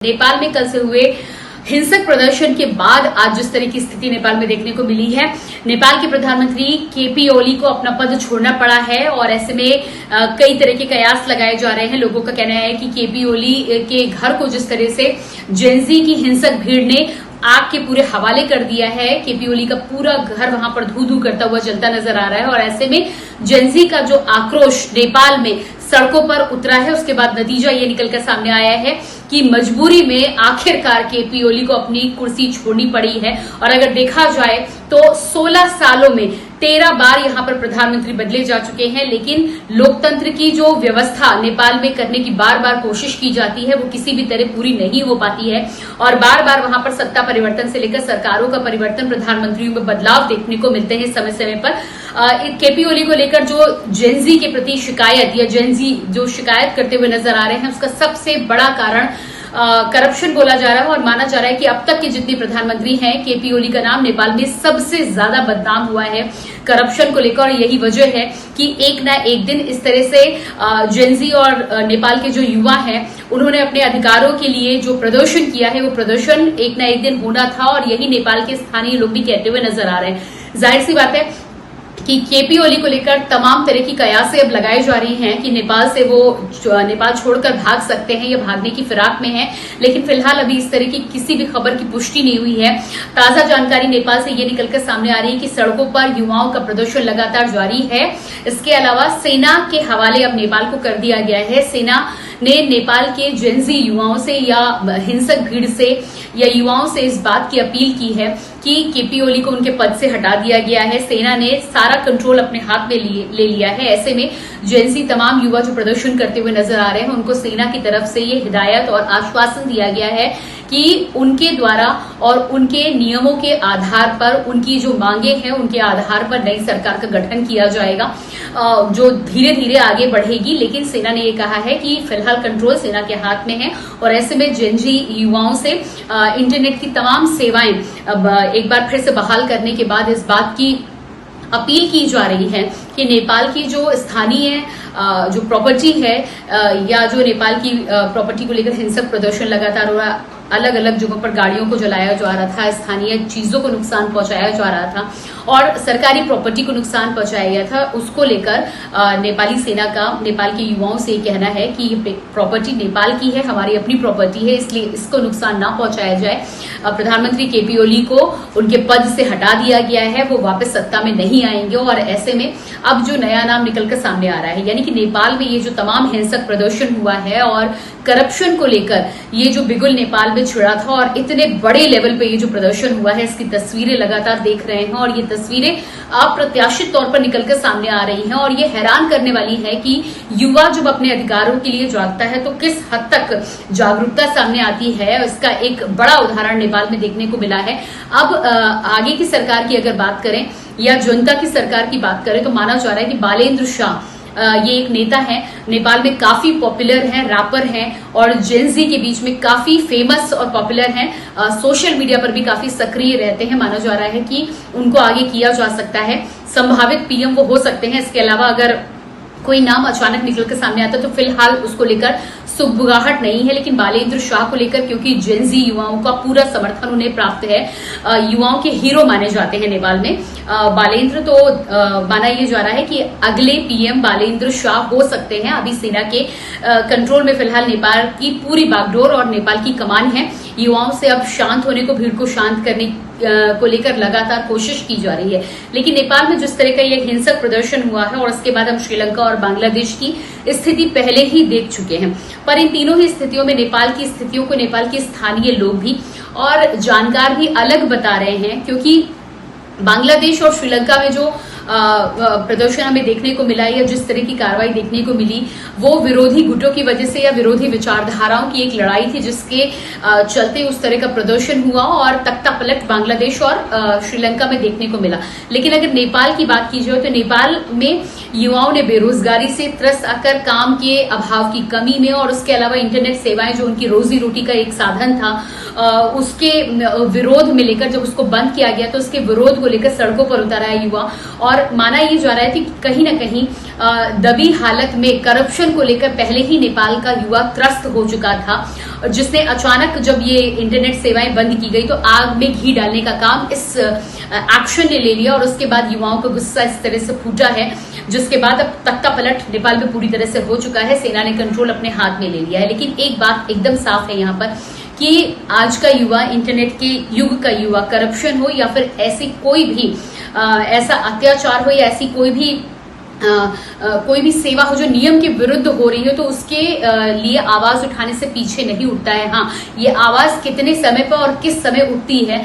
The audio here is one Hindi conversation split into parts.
नेपाल में कल से हुए हिंसक प्रदर्शन के बाद आज जिस तरह की स्थिति नेपाल में देखने को मिली है, नेपाल के प्रधानमंत्री केपी ओली को अपना पद छोड़ना पड़ा है और ऐसे में कई तरह के कयास लगाए जा रहे हैं। लोगों का कहना है कि केपी ओली के घर को जिस तरह से जेनजी की हिंसक भीड़ ने आग के पूरे हवाले कर दिया है, केपी ओली का पूरा घर वहां पर धू धू करता हुआ जलता नजर आ रहा है और ऐसे में जेनजी का जो आक्रोश नेपाल में सड़कों पर उतरा है, उसके बाद नतीजा ये निकलकर सामने आया है कि मजबूरी में आखिरकार केपी ओली को अपनी कुर्सी छोड़नी पड़ी है। और अगर देखा जाए तो 16 सालों में 13 बार यहां पर प्रधानमंत्री बदले जा चुके हैं, लेकिन लोकतंत्र की जो व्यवस्था नेपाल में करने की बार बार कोशिश की जाती है वो किसी भी तरह पूरी नहीं हो पाती है और बार बार वहां पर सत्ता परिवर्तन से लेकर सरकारों का परिवर्तन, प्रधानमंत्रियों में बदलाव देखने को मिलते हैं समय समय पर। केपी ओली को लेकर जो जेनजी के प्रति शिकायत या जेनजी जो शिकायत करते हुए नजर आ रहे हैं, उसका सबसे बड़ा कारण करप्शन बोला जा रहा है और माना जा रहा है कि अब तक के जितने प्रधानमंत्री हैं, केपी ओली का नाम नेपाल में सबसे ज्यादा बदनाम हुआ है करप्शन को लेकर। और यही वजह है कि एक ना एक दिन इस तरह से जेनजी और नेपाल के जो युवा हैं, उन्होंने अपने अधिकारों के लिए जो प्रदर्शन किया है वो प्रदर्शन एक ना एक दिन होना था और यही नेपाल के स्थानीय लोग भी कहते हुए नजर आ रहे हैं। जाहिर सी बात है कि केपी ओली को लेकर तमाम तरह की कयासें अब लगाई जा रही हैं कि नेपाल से वो नेपाल छोड़कर भाग सकते हैं या भागने की फिराक में हैं, लेकिन फिलहाल अभी इस तरह की किसी भी खबर की पुष्टि नहीं हुई है। ताजा जानकारी नेपाल से ये निकलकर सामने आ रही है कि सड़कों पर युवाओं का प्रदर्शन लगातार जारी है। इसके अलावा सेना के हवाले अब नेपाल को कर दिया गया है। सेना ने नेपाल के जेनजी युवाओं से या हिंसक भीड़ से या युवाओं से इस बात की अपील की है कि केपी ओली को उनके पद से हटा दिया गया है। सेना ने सारा कंट्रोल अपने हाथ में ले लिया है। ऐसे में जेनजी तमाम युवा जो प्रदर्शन करते हुए नजर आ रहे हैं, उनको सेना की तरफ से ये हिदायत और आश्वासन दिया गया है कि उनके द्वारा और उनके नियमों के आधार पर, उनकी जो मांगे हैं उनके आधार पर नई सरकार का गठन किया जाएगा जो धीरे धीरे आगे बढ़ेगी। लेकिन सेना ने यह कहा है कि फिलहाल कंट्रोल सेना के हाथ में है और ऐसे में जेनजी युवाओं से इंटरनेट की तमाम सेवाएं अब एक बार फिर से बहाल करने के बाद इस बात की अपील की जा रही है कि नेपाल की जो स्थानीय जो प्रॉपर्टी है या जो नेपाल की प्रॉपर्टी को लेकर हिंसक प्रदर्शन लगातार हो रहा, अलग अलग जगहों पर गाड़ियों को जलाया जा रहा था, स्थानीय चीजों को नुकसान पहुंचाया जा रहा था और सरकारी प्रॉपर्टी को नुकसान पहुंचाया गया था, उसको लेकर नेपाली सेना का नेपाल के युवाओं से कहना है कि ये प्रॉपर्टी नेपाल की है, हमारी अपनी प्रॉपर्टी है, इसलिए इसको नुकसान ना पहुंचाया जाए। प्रधानमंत्री केपी ओली को उनके पद से हटा दिया गया है, वो वापस सत्ता में नहीं आएंगे और ऐसे में अब जो नया नाम निकलकर सामने आ रहा है, यानी कि नेपाल में ये जो तमाम हिंसक प्रदर्शन हुआ है और करप्शन को लेकर ये जो बिगुल नेपाल में छिड़ा था और इतने बड़े लेवल पे ये जो प्रदर्शन हुआ है, इसकी तस्वीरें लगातार देख रहे हैं और ये तस्वीरें अप्रत्याशित तौर पर निकलकर सामने आ रही हैं और ये हैरान करने वाली है कि युवा जब अपने अधिकारों के लिए जागता है तो किस हद तक जागरूकता सामने आती है। इसका एक बड़ा उदाहरण नेपाल में देखने को मिला है। अब आगे की सरकार की अगर बात करें या जनता की सरकार की बात करें तो माना जा रहा है कि बालेन्द्र शाह ये एक नेता है, नेपाल में काफी पॉपुलर हैं, रैपर हैं और जेनजी के बीच में काफी फेमस और पॉपुलर हैं, सोशल मीडिया पर भी काफी सक्रिय रहते हैं। माना जा रहा है कि उनको आगे किया जा सकता है, संभावित पीएम वो हो सकते हैं। इसके अलावा अगर कोई नाम अचानक निकल के सामने आता है तो फिलहाल उसको लेकर सुगबुगाहट नहीं है, लेकिन बालेन्द्र शाह को लेकर क्योंकि जेनजी युवाओं का पूरा समर्थन उन्हें प्राप्त है, युवाओं के हीरो माने जाते हैं नेपाल में बालेन्द्र, तो माना यह जा रहा है कि अगले पीएम बालेन्द्र शाह हो सकते हैं। अभी सेना के कंट्रोल में फिलहाल नेपाल की पूरी बागडोर और नेपाल की कमान है। युवाओं से अब शांत होने को, भीड़ को शांत करने को लेकर लगातार कोशिश की जा रही है, लेकिन नेपाल में जिस तरह का यह हिंसक प्रदर्शन हुआ है और उसके बाद हम श्रीलंका और बांग्लादेश की स्थिति पहले ही देख चुके हैं, पर इन तीनों ही स्थितियों में नेपाल की स्थितियों को नेपाल के स्थानीय लोग भी और जानकार भी अलग बता रहे हैं, क्योंकि बांग्लादेश और श्रीलंका में जो प्रदर्शन हमें देखने को मिला या जिस तरह की कार्रवाई देखने को मिली, वो विरोधी गुटों की वजह से या विरोधी विचारधाराओं की एक लड़ाई थी जिसके चलते उस तरह का प्रदर्शन हुआ और तख्ता पलट बांग्लादेश और श्रीलंका में देखने को मिला। लेकिन अगर नेपाल की बात की जाए तो नेपाल में युवाओं ने बेरोजगारी से त्रस्त आकर, काम के अभाव की कमी में और उसके अलावा इंटरनेट सेवाएं जो उनकी रोजी रोटी का एक साधन था, उसके विरोध में लेकर जब उसको बंद किया गया तो उसके विरोध को लेकर सड़कों पर उतर आया युवा और माना ये जा रहा है कि कहीं ना कहीं दबी हालत में करप्शन को लेकर पहले ही नेपाल का युवा त्रस्त हो चुका था जिसने अचानक जब ये इंटरनेट सेवाएं बंद की गई तो आग में घी डालने का काम इस एक्शन ने ले लिया और उसके बाद युवाओं का गुस्सा इस तरह से फूटा है, जिसके बाद अब तख्ता पलट नेपाल में पूरी तरह से हो चुका है। सेना ने कंट्रोल अपने हाथ में ले लिया है। लेकिन एक बात एकदम साफ है यहाँ पर कि आज का युवा, इंटरनेट के युग का युवा, करप्शन हो या फिर ऐसी कोई भी ऐसा अत्याचार हो या ऐसी कोई भी सेवा हो जो नियम के विरुद्ध हो रही हो तो उसके लिए आवाज उठाने से पीछे नहीं उठता है। हाँ, ये आवाज कितने समय पर और किस समय उठती है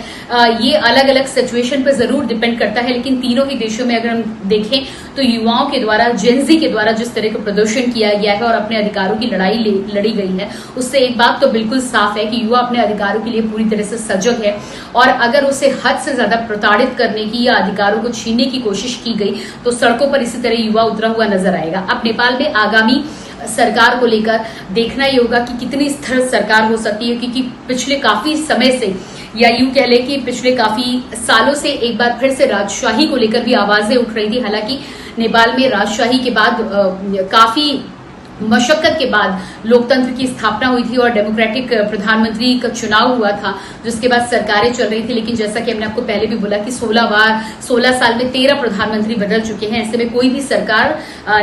ये अलग अलग सिचुएशन पर जरूर डिपेंड करता है। लेकिन तीनों ही देशों में अगर हम देखें तो युवाओं के द्वारा, जेनजी के द्वारा जिस तरह का प्रदर्शन किया गया है और अपने अधिकारों की लड़ाई लड़ी गई है, उससे एक बात तो बिल्कुल साफ है कि युवा अपने अधिकारों के लिए पूरी तरह से सजग है। और अगर उसे हद से ज्यादा प्रताड़ित करने की या अधिकारों को छीनने की कोशिश की गई तो सड़कों पर इसी तरह युवा उतरा हुआ नजर आएगा। अब नेपाल में आगामी सरकार को लेकर देखना ही होगा कि कितनी स्थिर सरकार हो सकती है, क्योंकि पिछले काफी समय से या यूं कह लें कि पिछले काफी सालों से एक बार फिर से राजशाही को लेकर भी आवाजें उठ रही थी। हालांकि नेपाल में राजशाही के बाद काफी मशक्कत के बाद लोकतंत्र की स्थापना हुई थी और डेमोक्रेटिक प्रधानमंत्री का चुनाव हुआ था, जिसके बाद सरकारें चल रही थी। लेकिन जैसा कि हमने आपको पहले भी बोला कि 16 साल में 13 प्रधानमंत्री बदल चुके हैं। ऐसे में कोई भी सरकार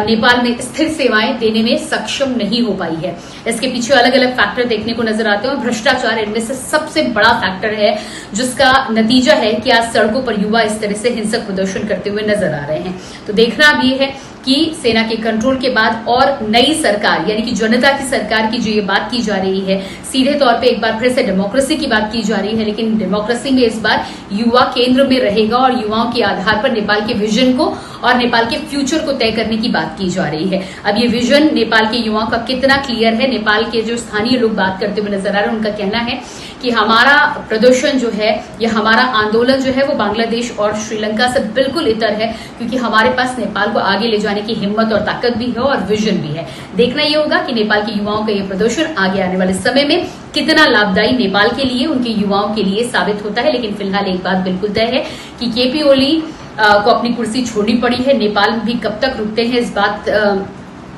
नेपाल में स्थिर सेवाएं देने में सक्षम नहीं हो पाई है। इसके पीछे अलग अलग फैक्टर देखने को नजर आते हैं और भ्रष्टाचार इनमें से सबसे बड़ा फैक्टर है, जिसका नतीजा है कि आज सड़कों पर युवा इस तरह से हिंसक प्रदर्शन करते हुए नजर आ रहे हैं। तो देखना भी है कि सेना के कंट्रोल के बाद और नई सरकार यानी कि जनता की सरकार की जो ये बात की जा रही है, सीधे तौर पे एक बार फिर से डेमोक्रेसी की बात की जा रही है। लेकिन डेमोक्रेसी में इस बार युवा केंद्र में रहेगा और युवाओं के आधार पर नेपाल के विजन को और नेपाल के फ्यूचर को तय करने की बात की जा रही है। अब ये विजन नेपाल के युवाओं का कितना क्लियर है, नेपाल के जो स्थानीय लोग बात करते हुए नजर आ रहे हैं, उनका कहना है कि हमारा प्रदर्शन जो है या हमारा आंदोलन जो है वो बांग्लादेश और श्रीलंका से बिल्कुल इतर है, क्योंकि हमारे पास नेपाल को आगे ले जाने की हिम्मत और ताकत भी है और विजन भी है। देखना ये होगा कि नेपाल के युवाओं का ये प्रदर्शन आगे आने वाले समय में कितना लाभदायी नेपाल के लिए, उनके युवाओं के लिए साबित होता है। लेकिन फिलहाल एक बात बिल्कुल तय है कि केपी ओली को अपनी कुर्सी छोड़नी पड़ी है। नेपाल भी कब तक रुकते हैं इस बात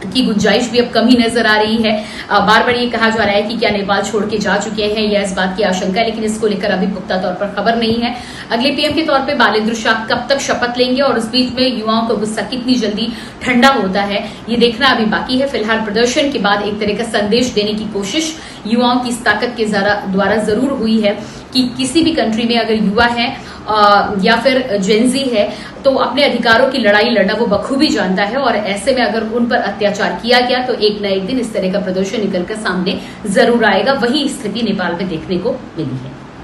की गुंजाइश भी अब कम ही नजर आ रही है। बार बार ये कहा जा रहा है कि क्या नेपाल छोड़ के जा चुके हैं, या इस बात की आशंका है, लेकिन इसको लेकर अभी पुख्ता तौर पर खबर नहीं है। अगले पीएम के तौर पे बालेंद्र शाह कब तक शपथ लेंगे और उस बीच में युवाओं का गुस्सा कितनी जल्दी ठंडा होता है, ये देखना अभी बाकी है। फिलहाल प्रदर्शन के बाद एक तरह का संदेश देने की कोशिश युवाओं की इस ताकत के द्वारा जरूर हुई है कि किसी भी कंट्री में अगर युवा है या फिर जेनजी है तो अपने अधिकारों की लड़ाई लड़ना वो बखूबी जानता है। और ऐसे में अगर उन पर अत्याचार किया गया तो एक न एक दिन इस तरह का प्रदर्शन निकलकर सामने जरूर आएगा। वही स्थिति नेपाल में देखने को मिली है।